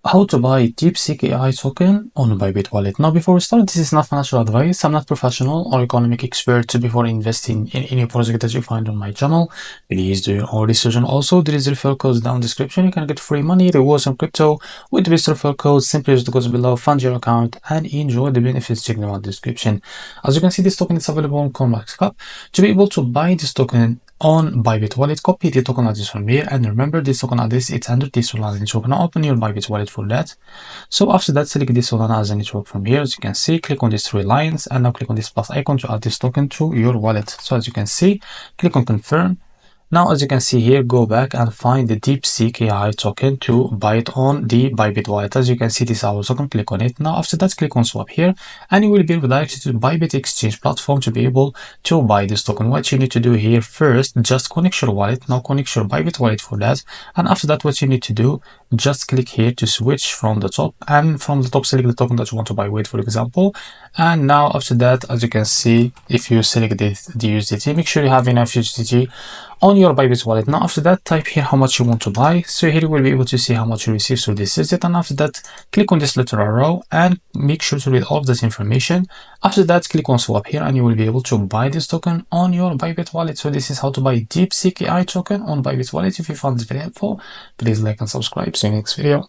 How to buy DeepSeek AI token on Bybit wallet. Now, before we start, this is not financial advice. I'm not professional or economic expert. Before investing in any project that you find on my channel, please do your own research. And also, there is referral codes down in the description. You can get free money, rewards, and crypto with the best referral codes. Simply use the codes below, fund your account, and enjoy the benefits. Check them out in the description. As you can see, this token is available on CoinEX. To be able to buy this token on Bybit wallet, copy the token address from here, and remember this token address, it's under this Solana network. Now open your Bybit wallet for that. So after that, select this Solana as a network from here. As you can see, click on these three lines and now click on this plus icon to add this token to your wallet. So as you can see, click on confirm. Now, as you can see here, go back and find the DeepSeek AI token to buy it on the Bybit wallet. As you can see, this is our token. Click on it. Now, after that, click on swap here, and you will be able to direct you to Bybit exchange platform to be able to buy this token. What you need to do here first, just connect your wallet. Now, connect your Bybit wallet for that. And after that, what you need to do, just click here to switch from the top, and from the top, select the token that you want to buy with, for example. And now, after that, as you can see, if you select the USDT, make sure you have enough USDT on your Bybit wallet. Now after that, type here how much you want to buy. So here you will be able to see how much you receive. So this is it. And after that, click on this little arrow and make sure to read all of this information. After that, click on swap here and you will be able to buy this token on your Bybit wallet. So this is how to buy DeepSeek AI token on Bybit wallet. If you found this very helpful, please like and subscribe. See you in the next video.